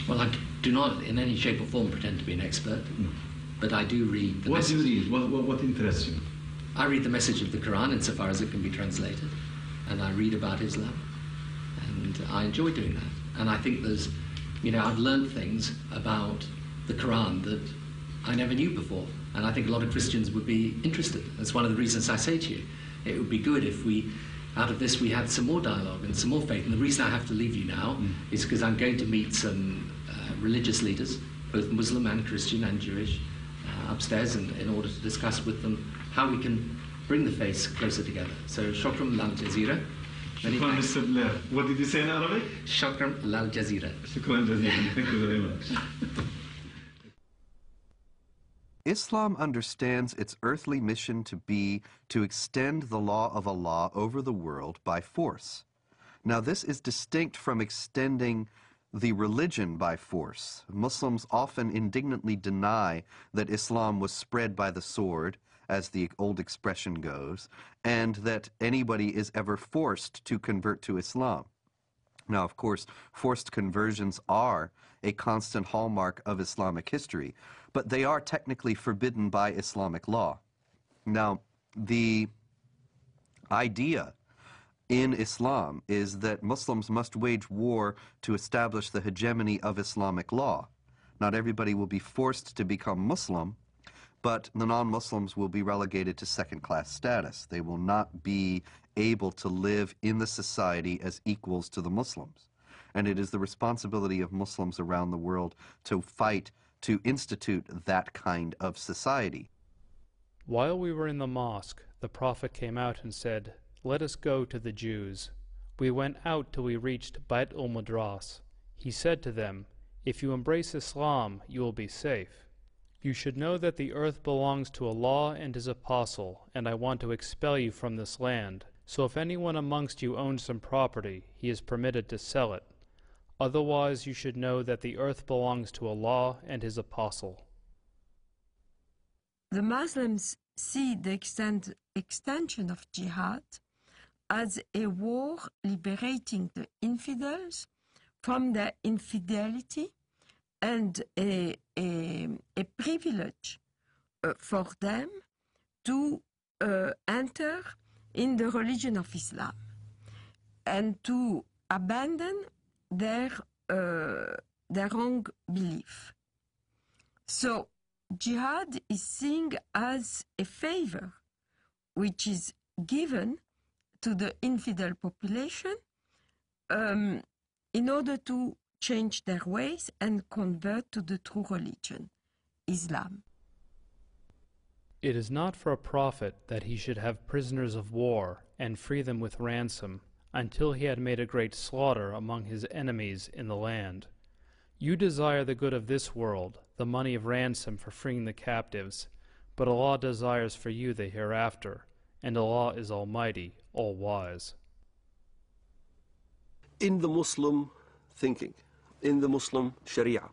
Well, I do not in any shape or form pretend to be an expert, but I do read the What do you read? What interests you? I read the message of the Quran insofar as it can be translated, and I read about Islam, and I enjoy doing that. And I think there's, I've learned things about the Quran that I never knew before, and I think a lot of Christians would be interested. That's one of the reasons I say to you, it would be good if out of this we had some more dialogue and some more faith. And the reason I have to leave you now is because I'm going to meet some religious leaders, both Muslim and Christian and Jewish, upstairs, in order to discuss with them how we can bring the faiths closer together. So, shukran lal jazeera. Shukran, Mr. Blair. What did you say in Arabic? Shukran lal jazeera. Shukran jazeera. Thank you very much. Islam understands its earthly mission to be to extend the law of Allah over the world by force. Now, this is distinct from extending the religion by force. Muslims often indignantly deny that Islam was spread by the sword, as the old expression goes, and that anybody is ever forced to convert to Islam. Now, of course, forced conversions are a constant hallmark of Islamic history, but they are technically forbidden by Islamic law. Now, the idea in Islam is that Muslims must wage war to establish the hegemony of Islamic law. Not everybody will be forced to become Muslim, but the non-Muslims will be relegated to second-class status. They will not be able to live in the society as equals to the Muslims. And it is the responsibility of Muslims around the world to fight to institute that kind of society. While we were in the mosque, the Prophet came out and said, "Let us go to the Jews." We went out till we reached Bait al-Madras. He said to them, "If you embrace Islam, you will be safe. You should know that the earth belongs to Allah and His Apostle, and I want to expel you from this land. So if anyone amongst you owns some property, he is permitted to sell it. Otherwise, you should know that the earth belongs to Allah and His Apostle." The Muslims see the extension of jihad as a war liberating the infidels from their infidelity and a privilege for them to enter in the religion of Islam and to abandon their wrong belief. So jihad is seen as a favor which is given to the infidel population in order to change their ways and convert to the true religion, Islam. It is not for a prophet that he should have prisoners of war and free them with ransom until he had made a great slaughter among his enemies in the land. You desire the good of this world, the money of ransom for freeing the captives, but Allah desires for you the hereafter, and Allah is Almighty, All-Wise. In the Muslim thinking, in the Muslim Sharia,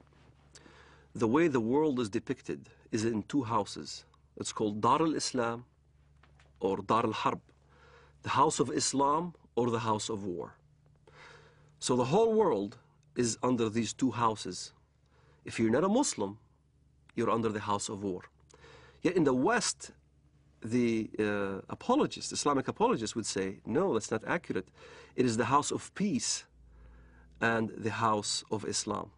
the way the world is depicted is in two houses. It's called Dar al-Islam or Dar al-Harb, the house of Islam or the house of war. So the whole world is under these two houses. If you're not a Muslim, you're under the house of war. Yet in the West, the apologists, Islamic apologists would say, no, that's not accurate. It is the house of peace and the house of Islam.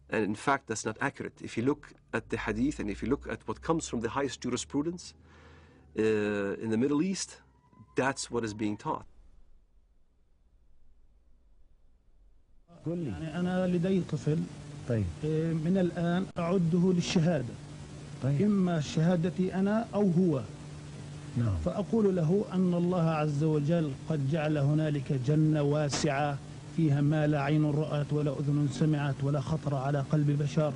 And in fact, that's not accurate. If you look at the hadith and if you look at what comes from the highest jurisprudence in the Middle East, that's what is being taught. يعني أنا لدي طفل من الآن أعده للشهادة إما شهادتي أنا أو هو فأقول له أن الله عز وجل قد جعل هنالك جنة واسعة فيها ما لا عين رأت ولا أذن سمعت ولا خطر على قلب بشر.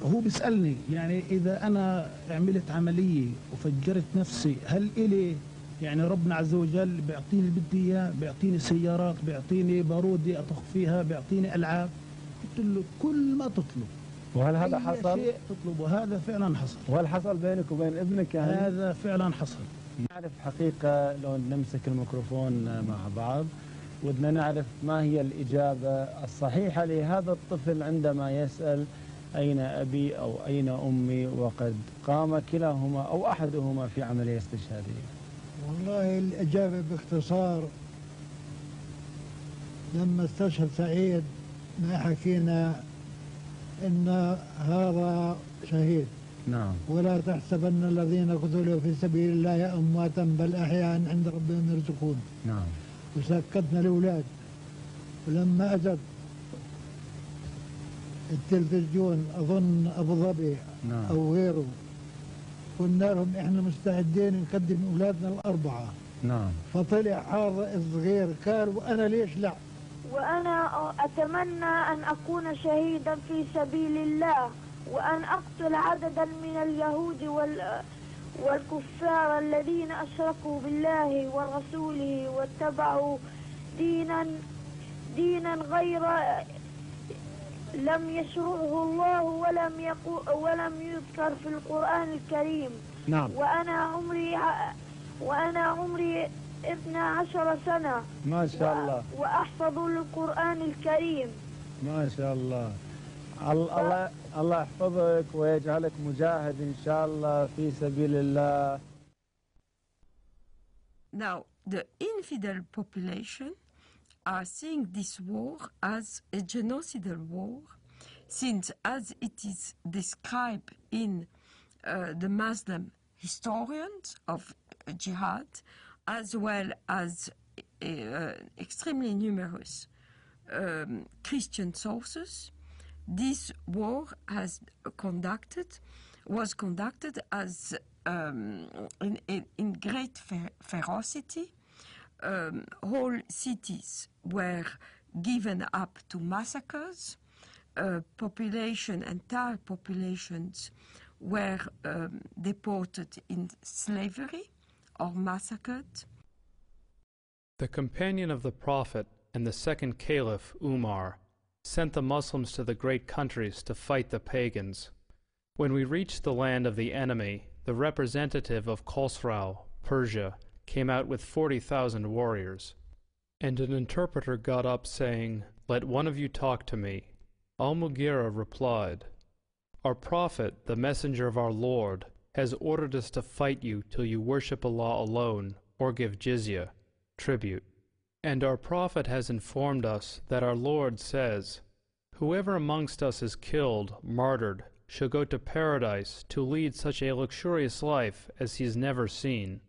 وهو بيسألني يعني إذا أنا عملت عملية وفجرت نفسي هل إلي يعني ربنا عز وجل بيعطيني اللي بدي إياه، بيعطيني سيارات، بيعطيني بارودي أطخ فيها، بيعطيني ألعاب. قلت له كل ما تطلب. وهل هذا حصل؟ شيء تطلب وهذا فعلا حصل. وهل حصل بينك وبين ابنك يعني؟ هذا فعلا حصل. نعرف حقيقة لو نمسك الميكروفون مع بعض ودنا نعرف ما هي الإجابة الصحيحة لهذا الطفل عندما يسأل أين أبي أو أين أمي وقد قام كلاهما أو أحدهما في عملية استشهادية. والله الإجابة باختصار لما استشهد سعيد ما حكينا إن هذا شهيد. نعم. ولا تحسبن الذين قتلوا في سبيل الله أمواتا بل أحياء عند ربهم يرزقون. نعم. وسكتنا الأولاد ولما أجت التلفزيون أظن أبو ظبي نعم. أو غيره قلنا لهم إحنا مستعدين نقدم أولادنا الأربعة. نعم. فطلع هذا الصغير قال وأنا ليش لا. وأنا أتمنى أن أكون شهيدا في سبيل الله وأن أقتل عددا من اليهود والكفار الذين أشركوا بالله ورسوله واتبعوا دينا غير لم يشرعه الله ولم يذكر في القرآن الكريم. نعم. وأنا عمري 12 سنة. ما شاء الله. وأحفظ القرآن الكريم. ما شاء الله. الله يحفظك ويجعلك مجاهد إن شاء الله في سبيل الله. Now, the infidel population are seeing this war as a genocidal war, since as it is described in the Muslim historians of jihad, as well as extremely numerous Christian sources, this war was conducted as in great ferocity. Whole cities were given up to massacres. Entire populations were deported in slavery or massacred. The companion of the Prophet and the second Caliph, Umar, sent the Muslims to the great countries to fight the pagans. When we reached the land of the enemy, the representative of Khosrau, Persia, came out with 40,000 warriors. And an interpreter got up saying, "Let one of you talk to me." Al-Mughira replied, "Our Prophet, the messenger of our Lord, has ordered us to fight you till you worship Allah alone or give jizya, tribute. And our Prophet has informed us that our Lord says, 'Whoever amongst us is killed, martyred, shall go to paradise to lead such a luxurious life as he has never seen,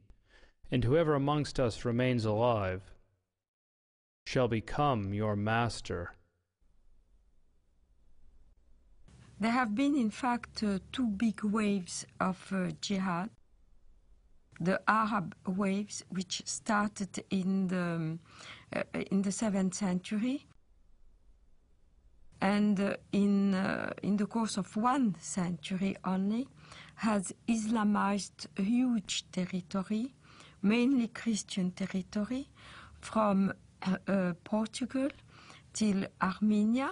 and whoever amongst us remains alive shall become your master.'" There have been, in fact, two big waves of jihad. The Arab waves, which started in the 7th century, and in the course of 1 century only, has Islamized a huge territory, mainly Christian territory, from Portugal till Armenia.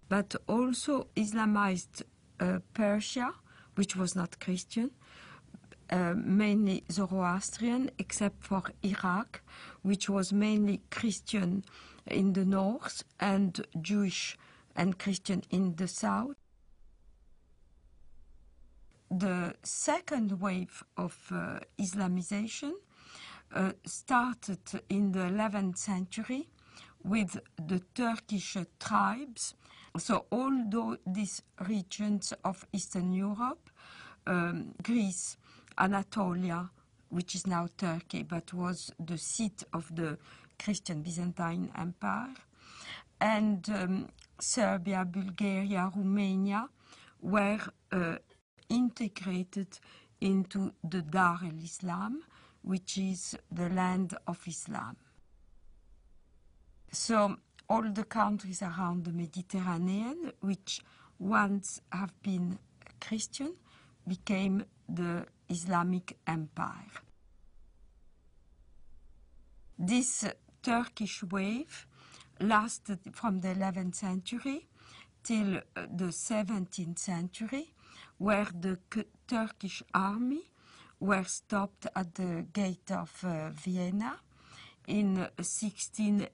But also Islamized Persia, which was not Christian, mainly Zoroastrian, except for Iraq, which was mainly Christian in the north and Jewish and Christian in the south. The second wave of Islamization started in the 11th century with the Turkish tribes. So all these regions of Eastern Europe, Greece, Anatolia, which is now Turkey, but was the seat of the Christian Byzantine Empire, and Serbia, Bulgaria, Romania were integrated into the Dar al-Islam, which is the land of Islam. So all the countries around the Mediterranean, which once have been Christian, became the Islamic Empire. This Turkish wave lasted from the 11th century till the 17th century, where the Turkish army were stopped at the gate of Vienna in 1683.